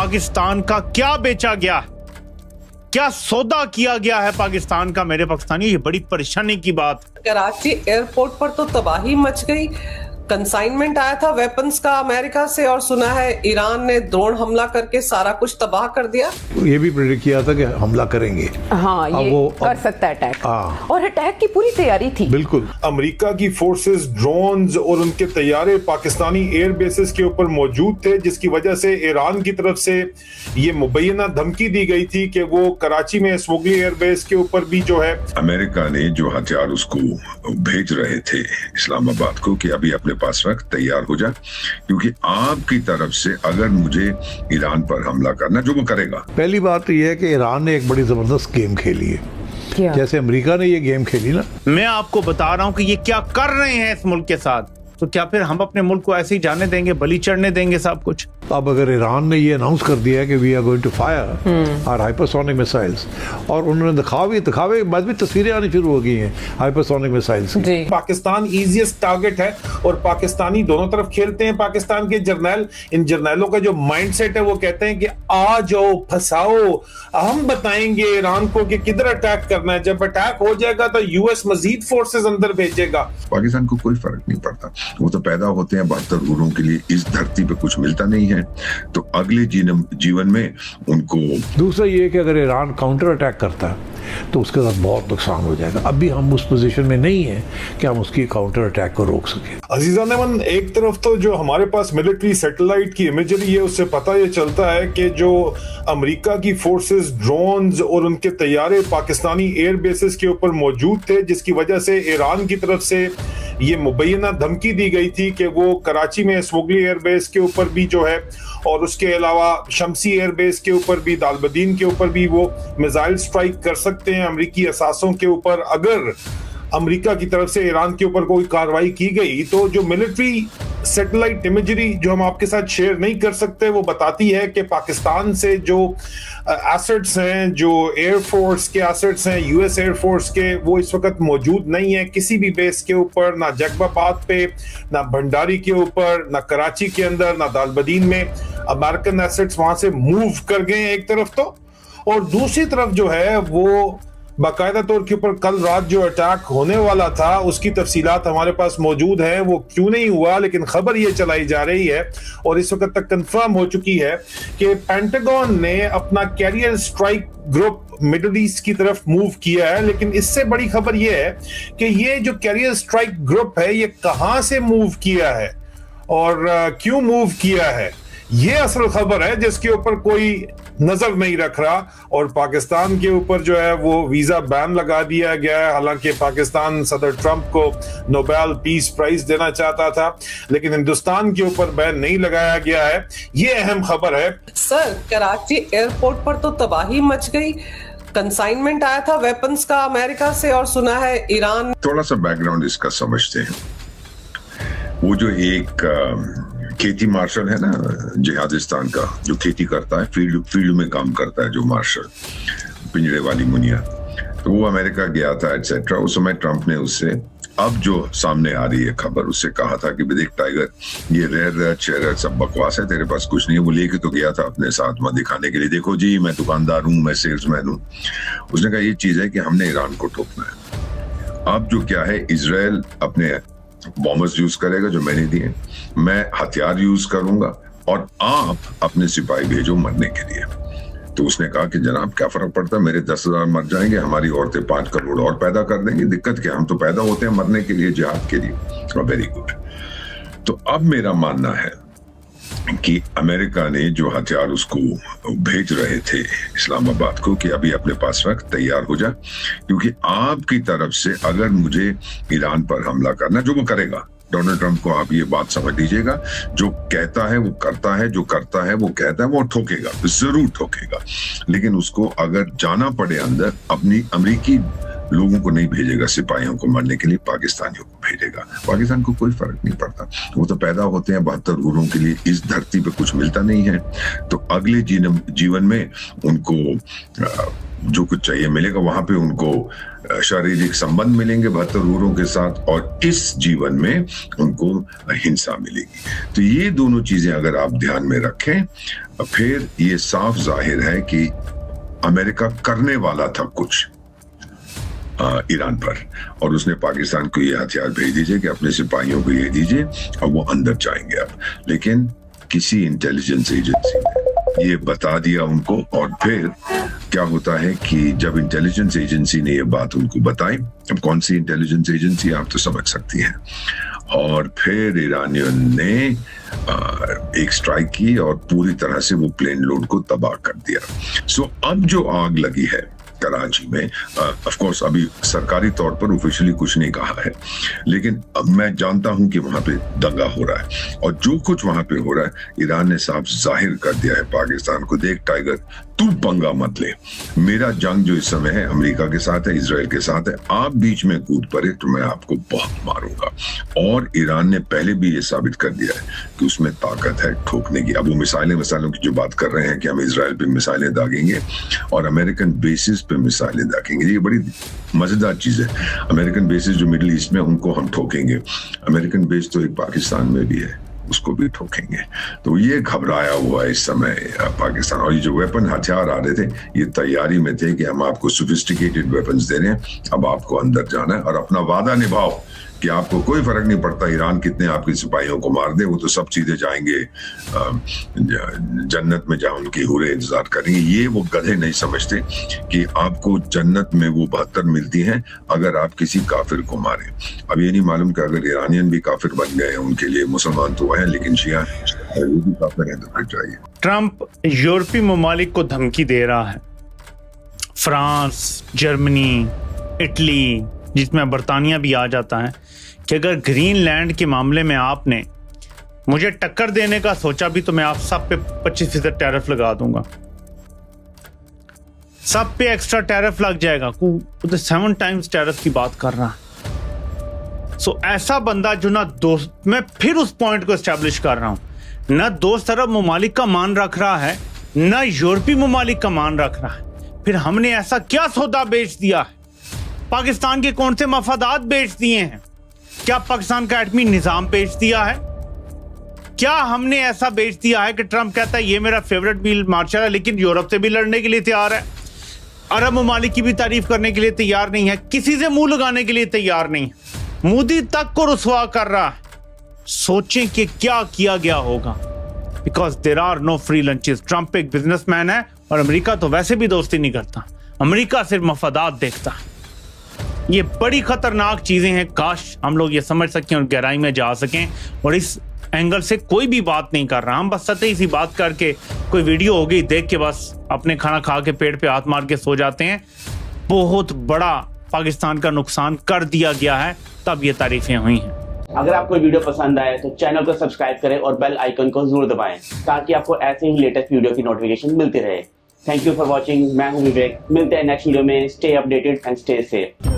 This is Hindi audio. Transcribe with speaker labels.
Speaker 1: पाकिस्तान का क्या बेचा गया, क्या सौदा किया गया है पाकिस्तान का मेरे पाकिस्तानी, ये बड़ी परेशानी की बात।
Speaker 2: कराची एयरपोर्ट पर तो तबाही मच गई। कंसाइनमेंट आया था वेपन्स का अमेरिका से और सुना है ईरान ने ड्रोन हमला करके सारा कुछ तबाह कर दिया।
Speaker 3: ये भी प्रेडिक्ट किया था कि हमला करेंगे।
Speaker 4: हाँ, ये वो कर सकता है अटैक।
Speaker 3: हाँ,
Speaker 4: और अटैक की पूरी तैयारी थी।
Speaker 3: बिल्कुल।
Speaker 5: अमेरिका की फोर्सेस, ड्रोन्स और उनके तैयारे पाकिस्तानी एयर बेसेस के ऊपर मौजूद थे, जिसकी वजह से ईरान की तरफ से ये मुबैना धमकी दी गई थी कि वो कराची में स्मोगली एयर बेस के ऊपर भी जो है
Speaker 6: अमेरिका ने जो हथियार उसको भेज रहे थे इस्लामाबाद को कि अभी अपने पास रख, तैयार हो जा, क्योंकि आपकी तरफ से अगर मुझे ईरान पर हमला करना, जो वो करेगा।
Speaker 3: पहली बात तो यह है कि ईरान ने एक बड़ी जबरदस्त गेम खेली है।
Speaker 4: क्या?
Speaker 3: जैसे अमेरिका ने ये गेम खेली ना,
Speaker 1: मैं आपको बता रहा हूं कि ये क्या कर रहे हैं इस मुल्क के साथ, तो क्या फिर हम अपने मुल्क को ऐसे ही जाने देंगे, बलि चढ़ने देंगे सब कुछ?
Speaker 3: अब अगर ईरान ने ये अनाउंस कर दिया है कि we are going to fire our hypersonic missiles, और उन्होंने दिखावे बाद भी तस्वीरें आनी शुरू हो गई हैं हाइपरसोनिक मिसाइल्स की।
Speaker 5: पाकिस्तान इजीएस्ट टारगेट है और पाकिस्तानी दोनों तरफ खेलते हैं। पाकिस्तान के जर्नैल, इन जर्नैलों का जो माइंडसेट है वो कहते हैं कि आ जाओ, फंसाओ, हम बताएंगे ईरान को कि किधर अटैक करना है। जब अटैक हो जाएगा तो यूएस मजीद फोर्सेस अंदर भेजेगा।
Speaker 6: पाकिस्तान को कोई फर्क नहीं पड़ता, वो तो पैदा होते हैं 72 गुरों के लिए, इस धरती पे कुछ मिलता नहीं है, तो अगले जीवन में उनको। दूसरा
Speaker 3: ये कि अगर ईरान काउंटर अटैक करता है तो उसके साथ बहुत नुकसान हो जाएगा। अभी हम उस पोजीशन में नहीं है कि हम उसकी काउंटर अटैक को रोक सकें।
Speaker 5: अजीज़ान अमन, एक तरफ तो जो हमारे पास मिलिट्री सैटेलाइट की इमेजरी है उससे पता ये चलता है कि जो अमेरिका की फोर्सेस, ड्रोन्स और उनके तैयारे पाकिस्तानी एयर बेसेस के ऊपर मौजूद थे, जिसकी वजह से ईरान की तरफ से ये मुबैना धमकी दी गई थी कि वो कराची में स्मोगली एयर बेस के ऊपर भी जो है, और उसके अलावा शमसी एयर बेस के ऊपर भी, दालबदीन के ऊपर भी वो मिसाइल स्ट्राइक कर सकते हैं अमरीकी असासों के ऊपर। अगर अमेरिका की तरफ से ईरान के ऊपर कोई कार्रवाई की गई तो जो मिलिट्री सैटेलाइट इमेजरी जो हम आपके साथ शेयर नहीं कर सकते, वो बताती है कि पाकिस्तान से जो एसेट्स हैं, जो एयरफोर्स के एसेट्स हैं, यूएस एयरफोर्स के, वो इस वक्त मौजूद नहीं है किसी भी बेस के ऊपर, ना जगबाबाद पे, ना भंडारी के ऊपर, ना कराची के अंदर, ना दालबदीन में। अमेरिकन एसेट्स वहां से मूव कर गए एक तरफ तो, और दूसरी तरफ जो है वो बाकायदा तौर के ऊपर कल रात जो अटैक होने वाला था उसकी तफसीलात हमारे पास मौजूद है। वो क्यों नहीं हुआ, लेकिन खबर ये चलाई जा रही है और इस वक्त तक कंफर्म हो चुकी है कि पेंटागन ने अपना carrier strike group middle east की तरफ मूव किया है। लेकिन इससे बड़ी खबर ये है कि ये जो कैरियर स्ट्राइक ग्रुप है ये कहां से मूव किया है और क्यों मूव किया है, ये असल खबर है जिसके ऊपर कोई नजर नहीं रख रहा। और पाकिस्तान के ऊपर जो है वो वीजा बैन लगा दिया गया है। हालांकि पाकिस्तान सदर ट्रंप को नोबेल पीस प्राइज देना चाहता था, लेकिन हिंदुस्तान के ऊपर बैन नहीं लगाया गया है। ये अहम खबर है।
Speaker 2: सर, कराची एयरपोर्ट पर तो तबाही मच गई। कंसाइनमेंट आया था वेपन्स का अमेरिका से और सुना है ईरान।
Speaker 6: थोड़ा सा बैकग्राउंड इसका समझते हैं। वो जो एक खेती मार्शल है ना जिहादिस्तान का, जो खेती करता है, फील्ड में काम करता है, जो मार्शल, पिंजरे वाली मुनिया, तो वो अमेरिका गया था एटसेट्रा। उस समय ट्रंप ने उससे, अब जो सामने आ रही है खबर, उससे कहा था कि देख टाइगर, ये रेयर चेयर सब बकवास है, तेरे पास कुछ नहीं है। वो लेके तो गया था अपने साथ में दिखाने के लिए, देखो जी मैं दुकानदार हूँ, मैं सेल्समैन हूँ। उसने कहा ये चीज है कि हमने ईरान को ठोकना है। अब जो क्या है, इजराइल अपने बॉम्बर्स यूज करेगा जो मैंने दिए, मैं हथियार यूज करूंगा और आप अपने सिपाही भेजो मरने के लिए। तो उसने कहा कि जनाब क्या फर्क पड़ता है, मेरे 10,000 मर जाएंगे, हमारी औरतें 5 करोड़ और पैदा कर देंगे, दिक्कत क्या, हम तो पैदा होते हैं मरने के लिए, जिहाद के लिए। Very good. तो अब मेरा मानना है कि अमेरिका ने जो हथियार उसको भेज रहे थे इस्लामाबाद को कि अभी अपने पास रख, तैयार हो जा, क्योंकि आपकी तरफ से अगर मुझे ईरान पर हमला करना, जो वो करेगा, डोनाल्ड ट्रंप को आप ये बात समझ लीजिएगा, जो कहता है वो करता है, जो करता है वो कहता है, वो ठोकेगा, जरूर ठोकेगा। लेकिन उसको अगर जाना पड़े अंदर, अपनी अमेरिकी लोगों को नहीं भेजेगा सिपाहियों को मरने के लिए, पाकिस्तानियों को भेजेगा। पाकिस्तान को कोई फर्क नहीं पड़ता, वो तो पैदा होते हैं 72 गुरों के लिए, इस धरती पे कुछ मिलता नहीं है, तो अगले जीवन में उनको जो कुछ चाहिए मिलेगा, वहां पे उनको शारीरिक संबंध मिलेंगे 72 हूरों के साथ, और इस जीवन में उनको हिंसा मिलेगी। तो ये दोनों चीजें अगर आप ध्यान में रखें, फिर ये साफ जाहिर है कि अमेरिका करने वाला था कुछ ईरान पर, और उसने पाकिस्तान को ये हथियार भेज दीजिए कि अपने सिपाहियों को ये दीजिए और वो अंदर जाएंगे अब। लेकिन किसी इंटेलिजेंस एजेंसी ने ये बता दिया उनको, और फिर क्या होता है कि जब इंटेलिजेंस एजेंसी ने ये बात उनको बताई, अब कौन सी इंटेलिजेंस एजेंसी आप तो समझ सकती हैं, और फिर ईरानियों ने एक स्ट्राइक की और पूरी तरह से वो प्लेन लोड को तबाह कर दिया। सो अब जो आग लगी है कराची में, ऑफ कोर्स अभी सरकारी तौर पर ऑफिशियली कुछ नहीं कहा है, लेकिन अब मैं जानता हूं कि वहां पे दंगा हो रहा है, और जो कुछ वहां पे हो रहा है ईरान ने साफ जाहिर कर दिया है पाकिस्तान को, देख टाइगर तू पंगा मत ले, मेरा जंग जो इस समय है अमेरिका के साथ है, इसराइल के साथ है, आप बीच में कूद पड़े तो मैं आपको बहुत मारूंगा। और ईरान ने पहले भी ये साबित कर दिया है कि उसमें ताकत है ठोकने की। अब वो मिसाइलों की जो बात कर रहे हैं कि हम इसराइल पे मिसाइलें दागेंगे और अमेरिकन बेसिस पे मिसाइलें दागेंगे, ये बड़ी मजेदार चीज है। अमेरिकन बेसिस जो मिडिल ईस्ट में, उनको हम ठोकेंगे, अमेरिकन बेस तो एक पाकिस्तान में भी है, उसको भी ठोकेंगे। तो ये घबराया हुआ है इस समय पाकिस्तान, और ये जो वेपन हथियार आ रहे थे ये तैयारी में थे कि हम आपको सोफिस्टिकेटेड वेपन्स दे रहे हैं, अब आपको अंदर जाना है और अपना वादा निभाओ कि आपको कोई फर्क नहीं पड़ता ईरान कितने आपके सिपाहियों को मार दे, वो तो सब सीधे जाएंगे जन्नत में, जहां उनकी हुरे इंतजार करेंगे। ये वो गधे नहीं समझते कि आपको जन्नत में वो 72 मिलती हैं अगर आप किसी काफिर को मारें। अब ये नहीं मालूम कि अगर ईरानियन भी काफिर बन गए, उनके लिए मुसलमान तो है लेकिन शिया है, वो भी काफिर है, तो फिर चाहिए।
Speaker 1: ट्रंप यूरोपीय ममालिक को धमकी दे रहा है, फ्रांस, जर्मनी, इटली, जिसमें बर्तानिया भी आ जाता है, कि अगर ग्रीनलैंड के मामले में आपने मुझे टक्कर देने का सोचा भी तो मैं आप सब पे 25% टैरिफ लगा दूंगा, सब पे एक्स्ट्रा टैरिफ लग जाएगा। 7 टाइम्स टैरिफ की बात कर रहा है। सो ऐसा बंदा जो ना दोस्त, मैं फिर उस पॉइंट को एस्टेब्लिश कर रहा हूं, ना दोस्त अरब ममालिक का मान रख रहा है, ना यूरोपीय ममालिक का मान रख रहा है। फिर हमने ऐसा क्या सौदा बेच दिया है? पाकिस्तान के कौन से मफादात बेच दिए हैं? क्या पाकिस्तान का एटमी निजाम बेच दिया है? क्या हमने ऐसा बेच दिया है कि ट्रंप कहता है ये मेरा फेवरेट फील्ड मार्शल है, लेकिन यूरोप से भी लड़ने के लिए तैयार है, अरब ममालिक की भी तारीफ करने के लिए तैयार नहीं है, किसी से मुंह लगाने के लिए तैयार नहीं है, मोदी तक को रुसवा कर रहा है। सोचें कि क्या किया गया होगा, because there are no free lunches. Trump एक बिजनेसमैन है और अमेरिका तो वैसे भी दोस्ती नहीं करता, अमेरिका सिर्फ मफादात देखता है। ये बड़ी खतरनाक चीजें हैं, काश हम लोग ये समझ सकें और गहराई में जा सकें। और इस एंगल से कोई भी बात नहीं कर रहा, हम बस सतही सी बात करके कोई वीडियो हो गई देख के बस अपने खाना खा के पेट पे हाथ मार के सो जाते हैं। बहुत बड़ा पाकिस्तान का नुकसान कर दिया गया है, तब ये तारीफें हुई हैं।
Speaker 7: अगर आपको वीडियो पसंद आए तो चैनल को सब्सक्राइब करें और बेल आइकन को जरूर दबाएं ताकि आपको ऐसे ही लेटेस्ट वीडियो की नोटिफिकेशन मिलती रहे। Thank you for watching. मैं हूं विवेक, मिलते हैं नेक्स्ट वीडियो में। Stay updated and stay safe.